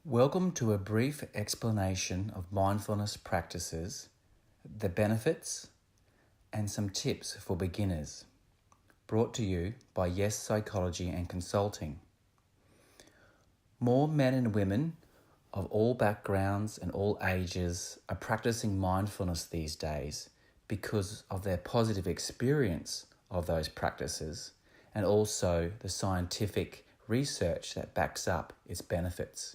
Welcome to a brief explanation of mindfulness practices, the benefits, and some tips for beginners, brought to you by Yes Psychology and Consulting. More men and women of all backgrounds and all ages are practicing mindfulness these days because of their positive experience of those practices and also the scientific research that backs up its benefits.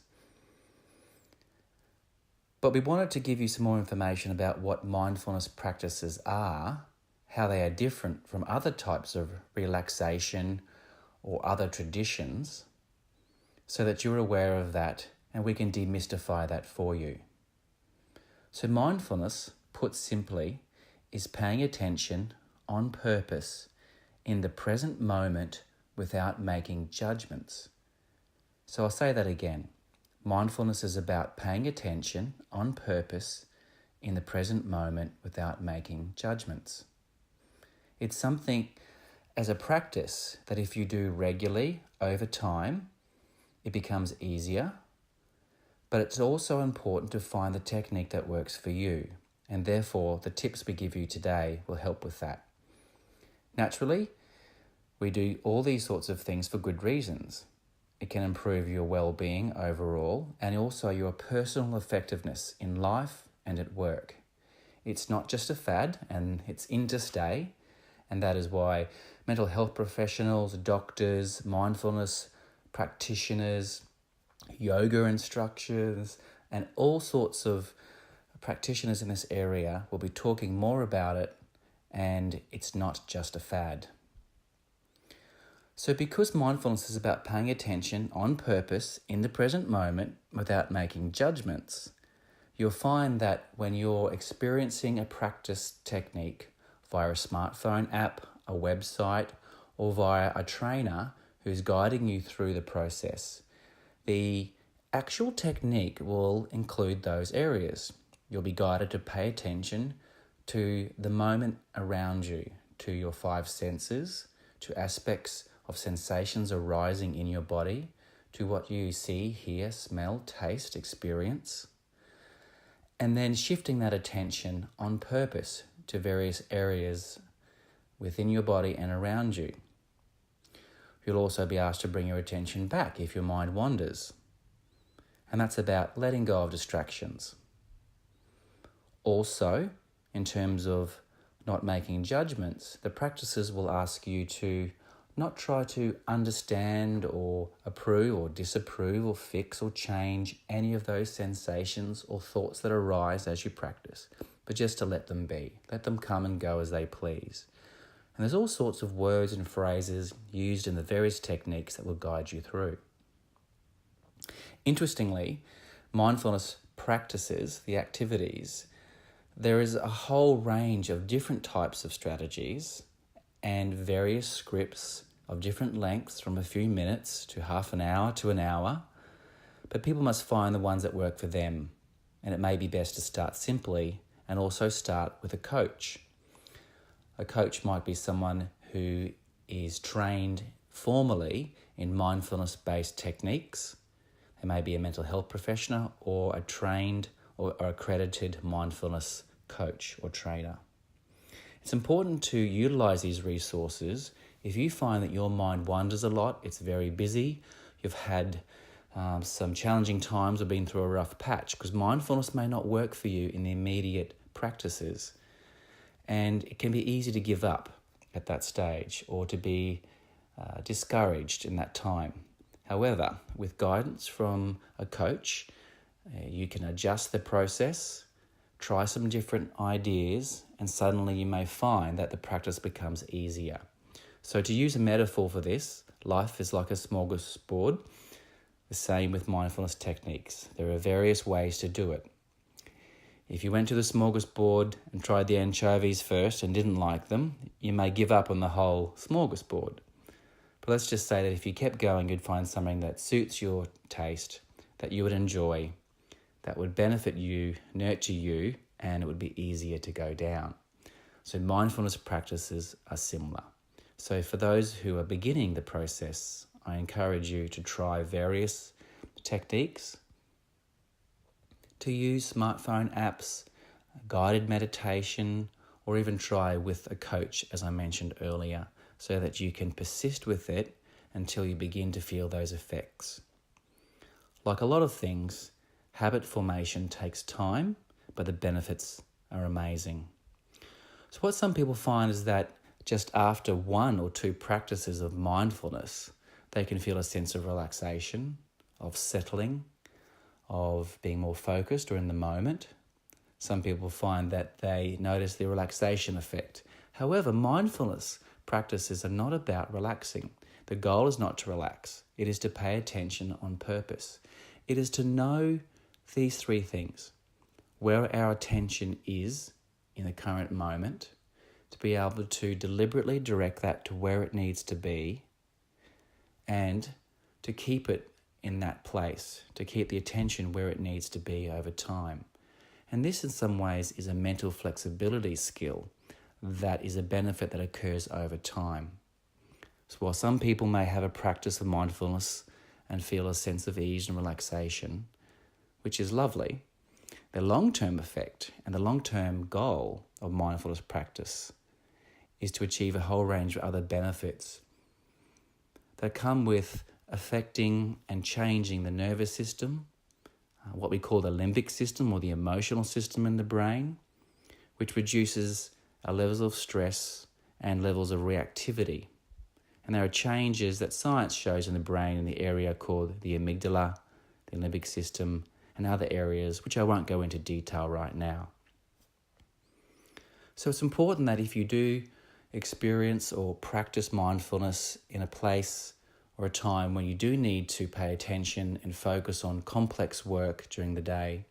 But we wanted to give you some more information about what mindfulness practices are, how they are different from other types of relaxation or other traditions, so that you're aware of that and we can demystify that for you. So mindfulness, put simply, is paying attention on purpose in the present moment without making judgments. So I'll say that again. Mindfulness is about paying attention on purpose in the present moment without making judgments. It's something as a practice that if you do regularly over time, it becomes easier, but it's also important to find the technique that works for you, and therefore the tips we give you today will help with that. Naturally, we do all these sorts of things for good reasons. It can improve your well-being overall and also your personal effectiveness in life and at work. It's not just a fad and it's in to stay, and that is why mental health professionals, doctors, mindfulness practitioners, yoga instructors, and all sorts of practitioners in this area will be talking more about it, and it's not just a fad. So because mindfulness is about paying attention on purpose in the present moment without making judgments, you'll find that when you're experiencing a practice technique via a smartphone app, a website, or via a trainer who's guiding you through the process, the actual technique will include those areas. You'll be guided to pay attention to the moment around you, to your five senses, to aspects of sensations arising in your body, to what you see, hear, smell, taste, experience, and then shifting that attention on purpose to various areas within your body and around you. You'll also be asked to bring your attention back if your mind wanders, and that's about letting go of distractions. Also, in terms of not making judgments, the practices will ask you to not try to understand or approve or disapprove or fix or change any of those sensations or thoughts that arise as you practice, but just to let them be. Let them come and go as they please. And there's all sorts of words and phrases used in the various techniques that will guide you through. Interestingly, mindfulness practices, the activities, there is a whole range of different types of strategies and various scripts of different lengths from a few minutes to half an hour to an hour, but people must find the ones that work for them, and it may be best to start simply and also start with a coach. A coach might be someone who is trained formally in mindfulness-based techniques. They may be a mental health professional or a trained or accredited mindfulness coach or trainer. It's important to utilize these resources if you find that your mind wanders a lot, it's very busy, you've had some challenging times or been through a rough patch, because mindfulness may not work for you in the immediate practices. And it can be easy to give up at that stage or to be discouraged in that time. However, with guidance from a coach, you can adjust the process, try some different ideas, and suddenly you may find that the practice becomes easier. So to use a metaphor for this, life is like a smorgasbord. The same with mindfulness techniques. There are various ways to do it. If you went to the smorgasbord and tried the anchovies first and didn't like them, you may give up on the whole smorgasbord. But let's just say that if you kept going, you'd find something that suits your taste, that you would enjoy, that would benefit you, nurture you, and it would be easier to go down. So mindfulness practices are similar. So for those who are beginning the process, I encourage you to try various techniques to use smartphone apps, guided meditation, or even try with a coach, as I mentioned earlier, so that you can persist with it until you begin to feel those effects. Like a lot of things, habit formation takes time, but the benefits are amazing. So what some people find is that just after 1 or 2 practices of mindfulness, they can feel a sense of relaxation, of settling, of being more focused or in the moment. Some people find that they notice the relaxation effect. However, mindfulness practices are not about relaxing. The goal is not to relax. It is to pay attention on purpose. It is to know these 3 things: where our attention is in the current moment, to be able to deliberately direct that to where it needs to be, and to keep it in that place, to keep the attention where it needs to be over time. And this in some ways is a mental flexibility skill that is a benefit that occurs over time. So while some people may have a practice of mindfulness and feel a sense of ease and relaxation, which is lovely, the long-term effect and the long-term goal of mindfulness practice is to achieve a whole range of other benefits that come with affecting and changing the nervous system, what we call the limbic system or the emotional system in the brain, which reduces our levels of stress and levels of reactivity. And there are changes that science shows in the brain in the area called the amygdala, the limbic system, and other areas, which I won't go into detail right now. So it's important that if you do experience or practice mindfulness in a place or a time when you do need to pay attention and focus on complex work during the day,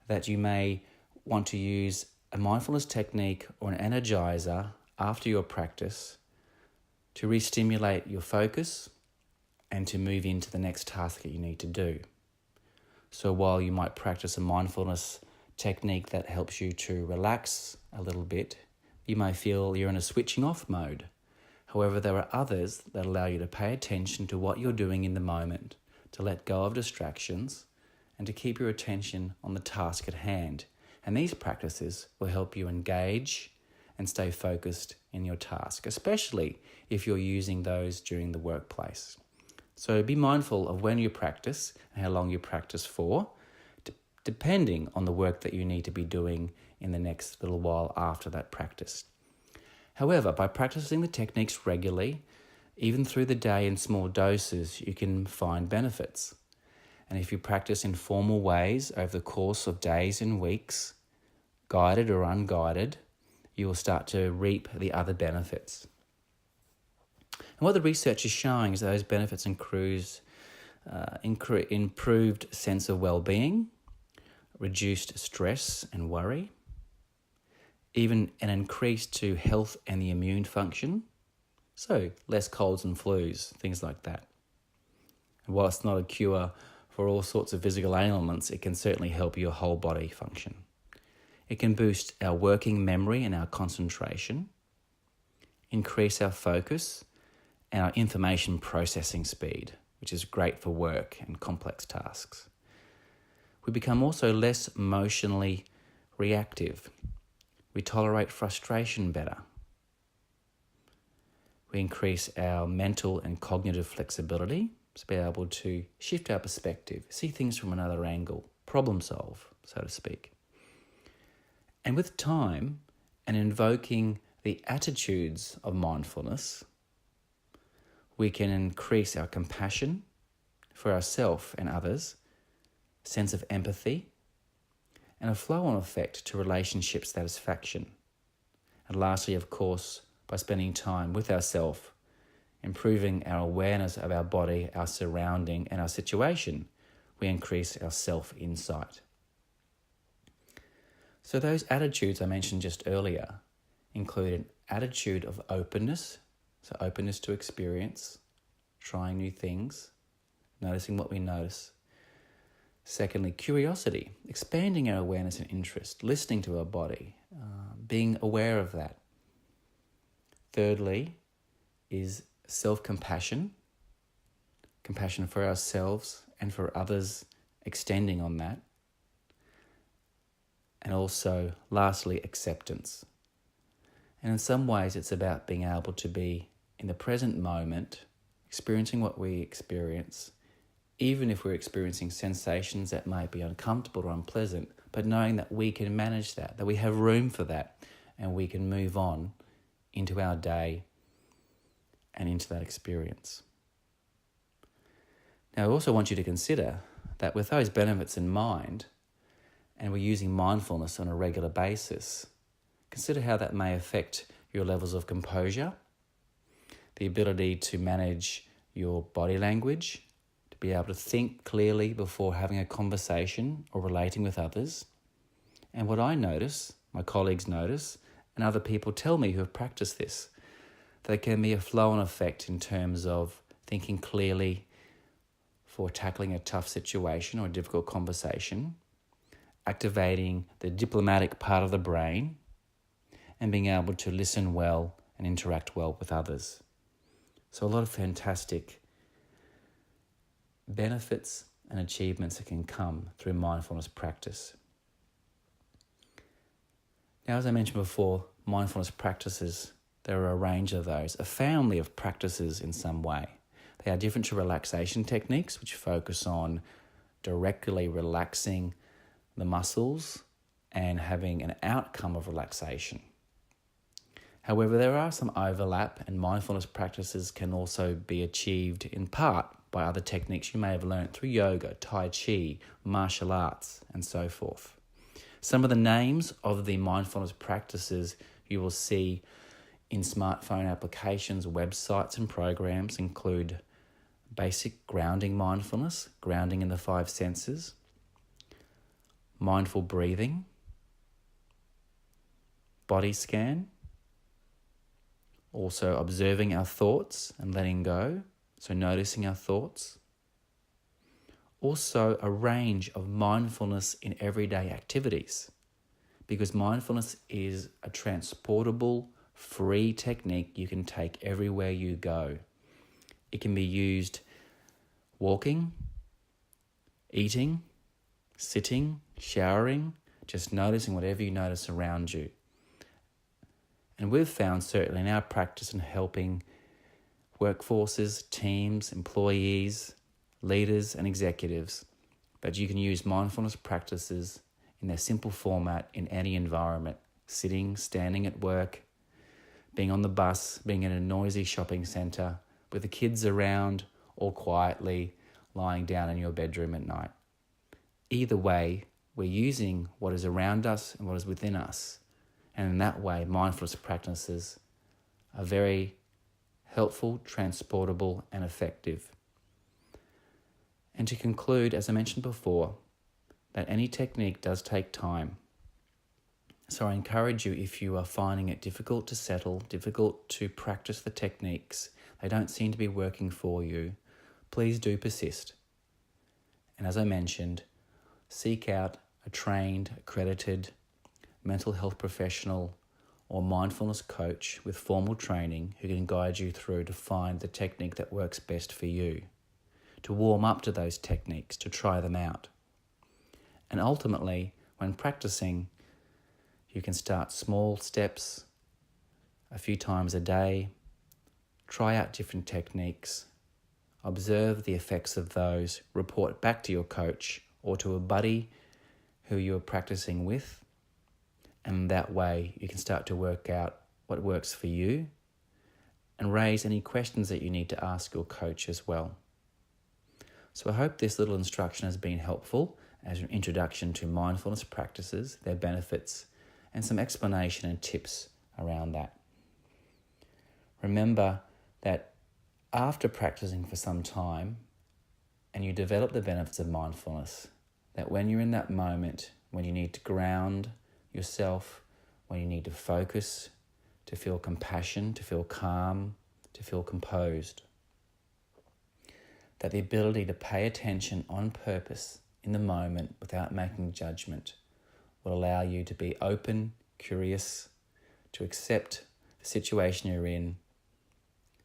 that you may want to use a mindfulness technique or an energizer after your practice to re-stimulate your focus and to move into the next task that you need to do. So while you might practice a mindfulness technique that helps you to relax a little bit, you may feel you're in a switching off mode. However, there are others that allow you to pay attention to what you're doing in the moment, to let go of distractions, and to keep your attention on the task at hand. And these practices will help you engage and stay focused in your task, especially if you're using those during the workplace. So be mindful of when you practice and how long you practice for, depending on the work that you need to be doing in the next little while after that practice. However, by practicing the techniques regularly, even through the day in small doses, you can find benefits. And if you practice in formal ways over the course of days and weeks, guided or unguided, you will start to reap the other benefits. And what the research is showing is that those benefits improved sense of well-being, reduced stress and worry, even an increase to health and the immune function, so less colds and flus, things like that. And while it's not a cure for all sorts of physical ailments, it can certainly help your whole body function. It can boost our working memory and our concentration, increase our focus and our information processing speed, which is great for work and complex tasks. We become also less emotionally reactive. We tolerate frustration better. We increase our mental and cognitive flexibility to be able to shift our perspective, see things from another angle, problem solve, so to speak. And with time and invoking the attitudes of mindfulness, we can increase our compassion for ourselves and others, sense of empathy, and a flow-on effect to relationship satisfaction. And lastly, of course, by spending time with ourselves, improving our awareness of our body, our surrounding, and our situation, we increase our self-insight. So those attitudes I mentioned just earlier include an attitude of openness, so openness to experience, trying new things, noticing what we notice. Secondly, curiosity, expanding our awareness and interest, listening to our body, being aware of that. Thirdly is self-compassion, compassion for ourselves and for others, extending on that. and also, lastly, acceptance. And in some ways, it's about being able to be in the present moment, experiencing what we experience, even if we're experiencing sensations that might be uncomfortable or unpleasant, but knowing that we can manage that we have room for that, and we can move on into our day and into that experience. Now, I also want you to consider that with those benefits in mind, and we're using mindfulness on a regular basis, consider how that may affect your levels of composure, the ability to manage your body language, to be able to think clearly before having a conversation or relating with others. And what I notice, my colleagues notice, and other people tell me who have practiced this, there can be a flow-on effect in terms of thinking clearly for tackling a tough situation or a difficult conversation, activating the diplomatic part of the brain, and being able to listen well and interact well with others. So a lot of fantastic benefits and achievements that can come through mindfulness practice. Now, as I mentioned before, mindfulness practices, there are a range of those, a family of practices in some way. They are different to relaxation techniques, which focus on directly relaxing the muscles and having an outcome of relaxation. However, there are some overlap, and mindfulness practices can also be achieved in part by other techniques you may have learned through yoga, tai chi, martial arts, and so forth. Some of the names of the mindfulness practices you will see in smartphone applications, websites, and programs include basic grounding mindfulness, grounding in the 5 senses, mindful breathing, body scan, also observing our thoughts and letting go, so noticing our thoughts. Also a range of mindfulness in everyday activities, because mindfulness is a transportable, free technique you can take everywhere you go. It can be used walking, eating, sitting, showering, just noticing whatever you notice around you. And we've found, certainly in our practice in helping workforces, teams, employees, leaders and executives, that you can use mindfulness practices in their simple format in any environment, sitting, standing at work, being on the bus, being in a noisy shopping centre, with the kids around, or quietly lying down in your bedroom at night. Either way, we're using what is around us and what is within us. And in that way, mindfulness practices are very helpful, transportable, and effective. And to conclude, as I mentioned before, that any technique does take time. So I encourage you, if you are finding it difficult to settle, difficult to practice the techniques, they don't seem to be working for you, please do persist. And as I mentioned, seek out a trained, accredited mental health professional or mindfulness coach with formal training who can guide you through to find the technique that works best for you, to warm up to those techniques, to try them out. And ultimately, when practicing, you can start small steps, a few times a day, try out different techniques, observe the effects of those, report back to your coach or to a buddy who you are practicing with, and that way you can start to work out what works for you and raise any questions that you need to ask your coach as well. So I hope this little instruction has been helpful as an introduction to mindfulness practices, their benefits, and some explanation and tips around that. Remember that after practicing for some time and you develop the benefits of mindfulness, that when you're in that moment, when you need to ground yourself, when you need to focus, to feel compassion, to feel calm, to feel composed, that the ability to pay attention on purpose in the moment without making judgment will allow you to be open, curious, to accept the situation you're in,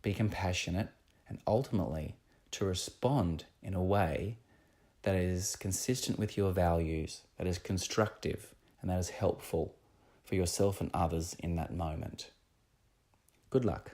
be compassionate, and ultimately to respond in a way that is consistent with your values, that is constructive, and that is helpful for yourself and others in that moment. Good luck.